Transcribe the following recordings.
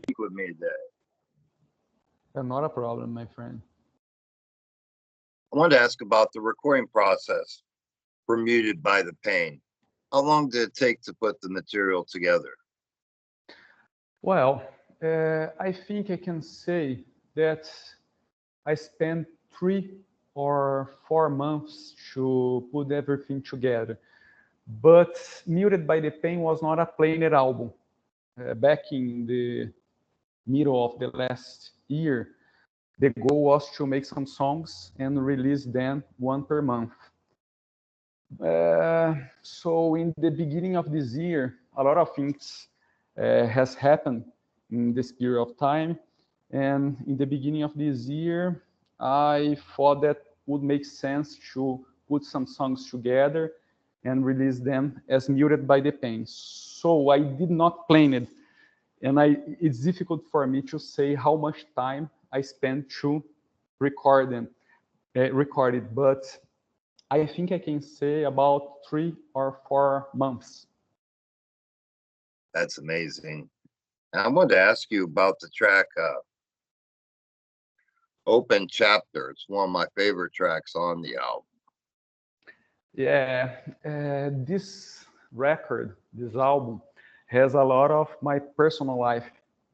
speak with me today. Not a problem, my friend. I wanted to ask about the recording process for Muted by the Pain. How long did it take to put the material together? Well, I think I can say that I spent 3 or 4 months to put everything together. But Muted by the Pain was not a planned album. Back in the middle of the last year, the goal was to make some songs and release them one per month. So in the beginning of this year, a lot of things has happened in this period of time. And in the beginning of this year, I thought that would make sense to put some songs together and release them as Muted by the Pain. So I did not plan it. And it's difficult for me to say how much time I spent to record it. But I think I can say about 3 or 4 months. That's amazing. And I wanted to ask you about the track Open Chapter. It's one of my favorite tracks on the album. Yeah, this record, this album, has a lot of my personal life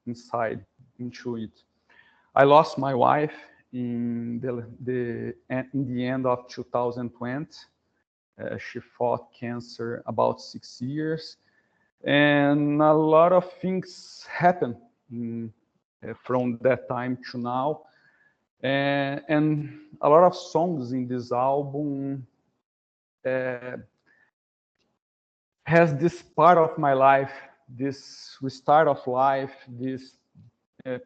inside into it. I lost my wife in the end of 2020. She fought cancer about 6 years, and a lot of things happened from that time to now. And a lot of songs in this album has this part of my life, this restart of life, this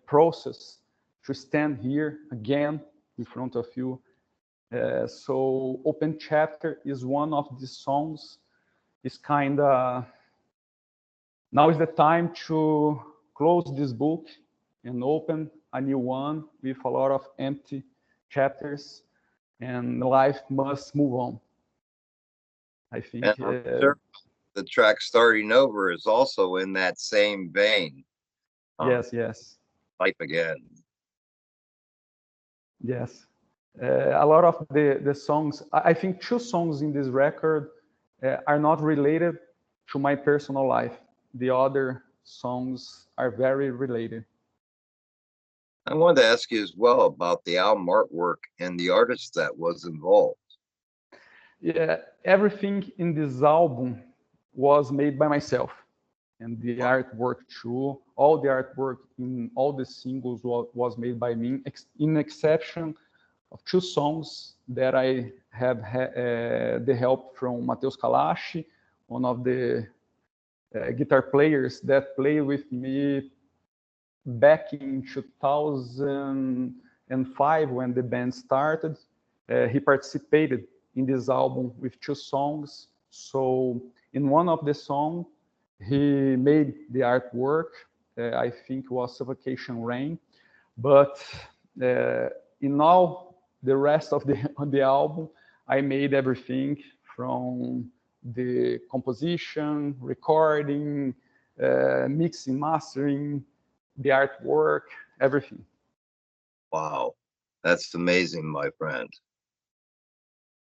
process to stand here again in front of you. So Open Chapter is one of the songs. It's kind of, now is the time to close this book and open a new one with a lot of empty chapters, and life must move on. I think. And I'm sure the track Starting Over is also in that same vein. Yes, yes. Life again. Yes. A lot of the songs, I think 2 songs in this record are not related to my personal life. The other songs are very related. I wanted to ask you as well about the album artwork and the artist that was involved. Yeah, everything in this album was made by myself. And the artwork too, all the artwork in all the singles was made by me, in exception of 2 songs that I have the help from Mateus Kalashi, one of the guitar players that played with me back in 2005 when the band started. He participated in this album with 2 songs. So in one of the songs, he made the artwork. I think it was Suffocation Rain. But in all the rest of the album, I made everything from the composition, recording, mixing, mastering, the artwork, everything. Wow, that's amazing, my friend.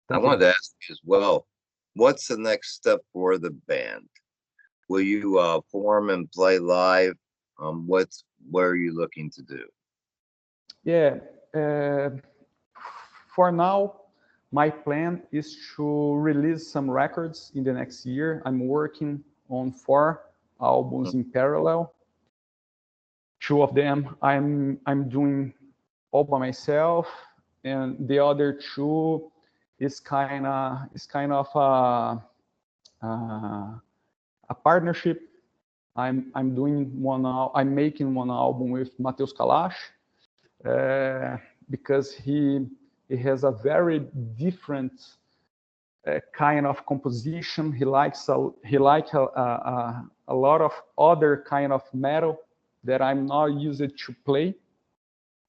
Thank I you. wanted to ask you as well, what's the next step for the band? Will you form and play live? What are you looking to do? Yeah. For now, my plan is to release some records in the next year. I'm working on 4 albums in parallel. 2 of them I'm doing all by myself, and the other 2 is kind of a partnership. I'm making one album with Mateus Kalash, because he has a very different kind of composition. He likes a lot of other kind of metal that I'm not used to play,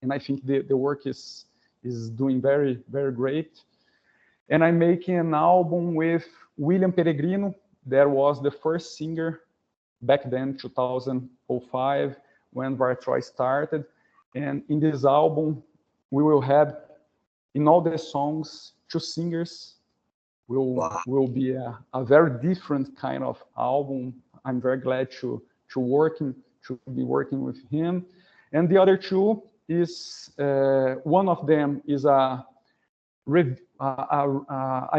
and I think the work is doing very, very great. And I'm making an album with William Peregrino. That was the first singer back then, 2005. when Vartroy started. And in this album, we will have, in all the songs, two singers. Will be a very different kind of album. I'm very glad to be working with him. And the other two is one of them is a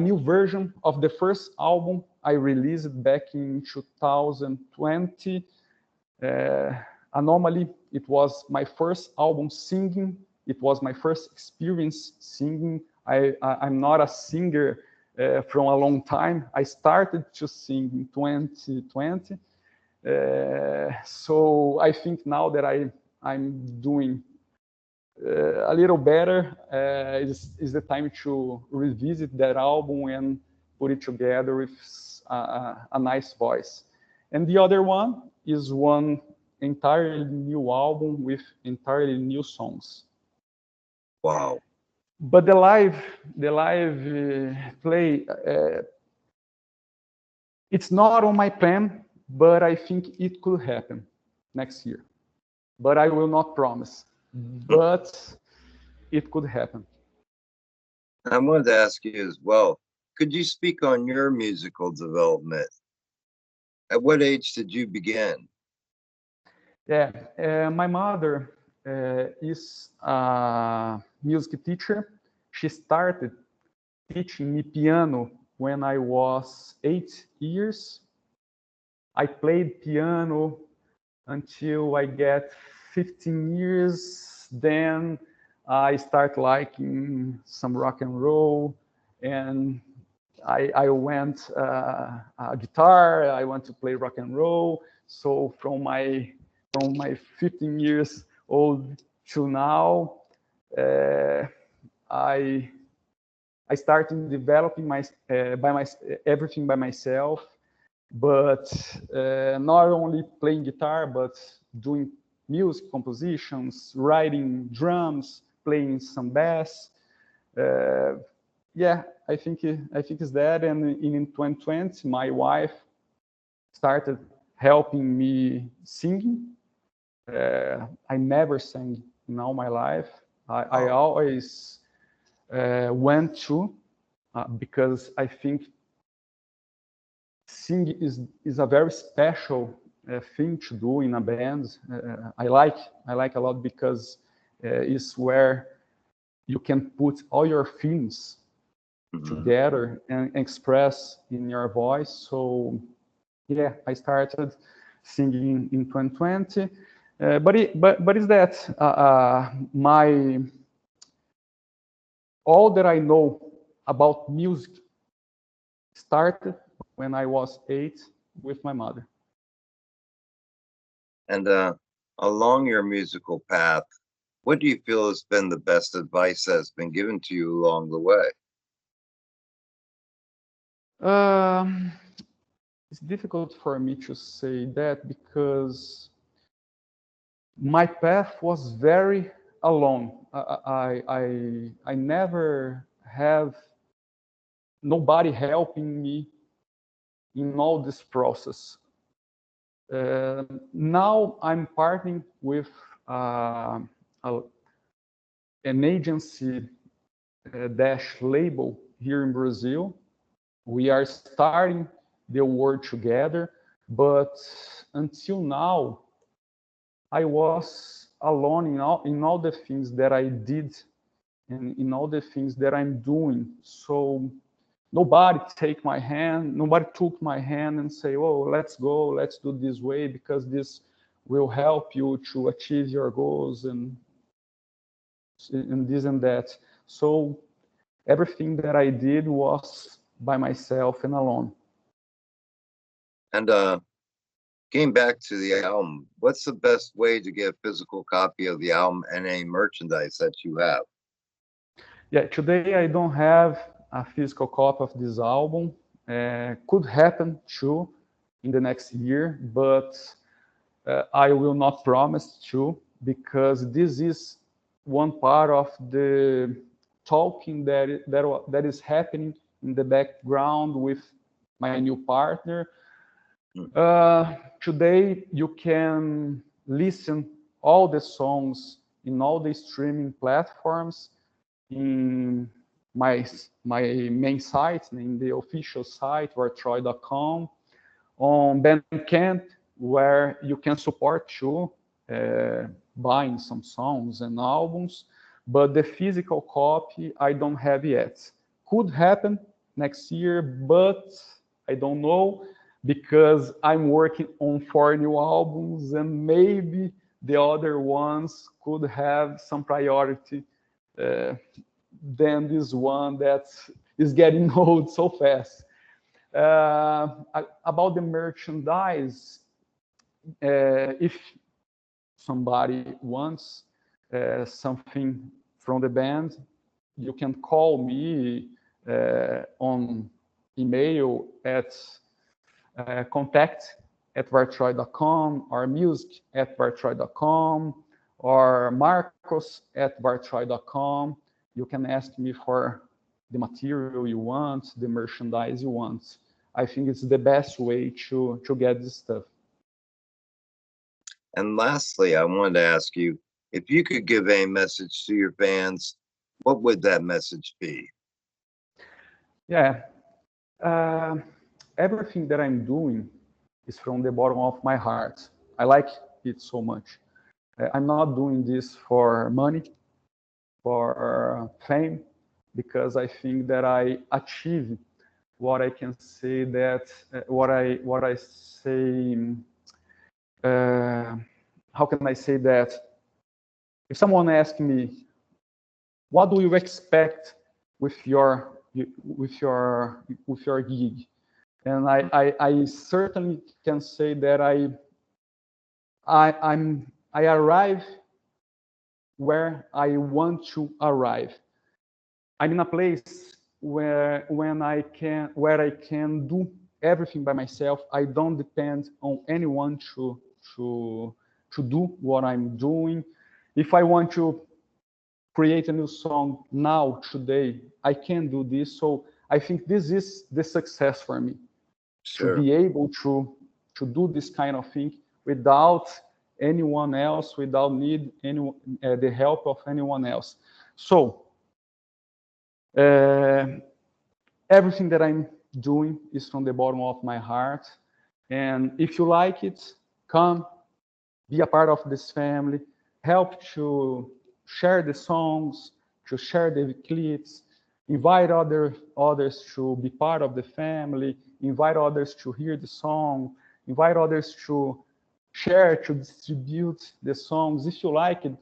new version of the first album I released back in 2020. Anomaly, it was my first album singing. It was my first experience singing. I'm not a singer from a long time. I started to sing in 2020. So I think now that I'm doing a little better, is the time to revisit that album and put it together with a nice voice. And the other one is one entirely new album with entirely new songs. Wow. But the live play, it's not on my plan, but I think it could happen next year. But I will not promise. But it could happen. I wanted to ask you as well, could you speak on your musical development? At what age did you begin? Yeah, my mother is a music teacher. She started teaching me piano when I was 8 years. I played piano until I get 15 years. Then I start liking some rock and roll, and I went a guitar. I want to play rock and roll. So from my 15 years old to now, I started developing everything by myself, but not only playing guitar, but doing music compositions, writing drums, playing some bass. Yeah, I think it's that. And in 2020, my wife started helping me singing. I never sang in all my life. I always went to because I think singing is a very special thing to do in a band. I like a lot because it's where you can put all your feelings together and express in your voice. So yeah, I started singing in 2020. But is that my all that I know about music started when I was 8 with my mother. And along your musical path, what do you feel has been the best advice that's been given to you along the way? It's difficult for me to say that because my path was very alone. I never have nobody helping me in all this process. Now I'm partnering with an agency dash label here in Brazil. We are starting the work together, but until now, I was alone in all the things that I did and in all the things that I'm doing. So nobody took my hand and say, oh, let's go, let's do this way, because this will help you to achieve your goals and this and that. So everything that I did was by myself and alone. And came back to the album. What's the best way to get a physical copy of the album and any merchandise that you have? Yeah, today I don't have a physical copy of this album. Could happen too in the next year, but I will not promise to, because this is one part of the talking that is happening in the background with my new partner. Today you can listen all the songs in all the streaming platforms, in my main site, in the official site, vartroy.com, on Bandcamp, where you can support too, buying some songs and albums, but the physical copy I don't have yet. Could happen next year, but I don't know, because I'm working on 4 new albums, and maybe the other ones could have some priority than this one that is getting old so fast. About the merchandise, if somebody wants something from the band, you can call me on email at contact@vartroy.com, or music@vartroy.com, or marcos@vartroy.com. You can ask me for the material you want, the merchandise you want. I think it's the best way to get this stuff. And lastly, I wanted to ask you, if you could give a message to your fans, what would that message be? Yeah. Everything that I'm doing is from the bottom of my heart. I like it so much. I'm not doing this for money, for fame, because I think that I achieve what I can say that what I say. How can I say that? If someone asks me, what do you expect with your gig? And I certainly can say that I arrive where I want to arrive. I'm in a place where I can do everything by myself. I don't depend on anyone to do what I'm doing. If I want to create a new song now, today, I can do this. So I think this is the success for me. Sure. To be able to do this kind of thing without anyone else, without need the help of anyone else. So everything that I'm doing is from the bottom of my heart. And if you like it, come, be a part of this family, help to share the songs, to share the clips, invite others to be part of the family, invite others to hear the song, invite others to share, to distribute the songs. If you like it,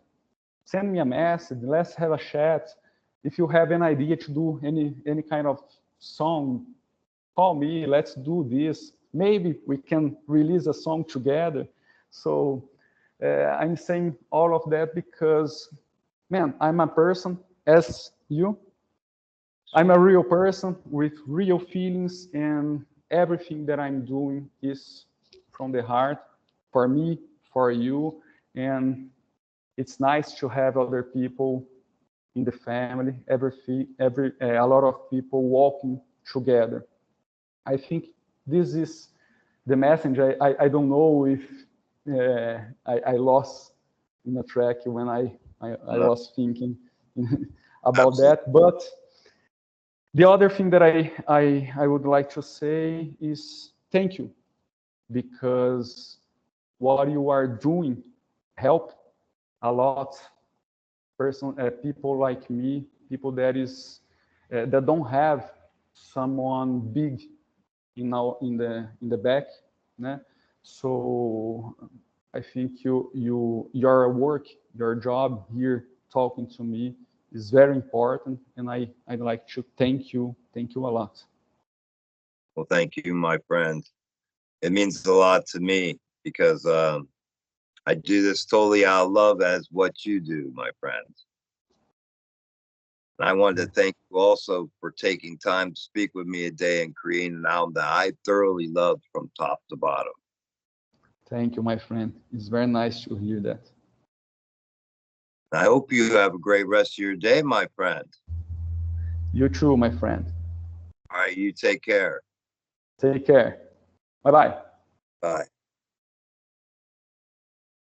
send me a message, let's have a chat. If you have an idea to do any kind of song, call me, let's do this. Maybe we can release a song together. So I'm saying all of that because, man, I'm a person as you. I'm a real person with real feelings, and everything that I'm doing is from the heart, for me, for you. And it's nice to have other people in the family, a lot of people walking together. I think this is the message. I don't know if I lost in a track when I was thinking about Absolutely. that. But the other thing that I would like to say is thank you, because what you are doing help a lot people like me, people that don't have someone big in the back, né? So I think your work, your job here talking to me is very important, and I'd like to thank you a lot. Well, thank you, my friend. It means a lot to me because I do this totally out of love as what you do, my friend. And I wanted to thank you also for taking time to speak with me today and creating an album that I thoroughly loved from top to bottom. Thank you, my friend. It's very nice to hear that. I hope you have a great rest of your day, my friend. You too, my friend. All right, you take care. Take care. Bye-bye. Bye.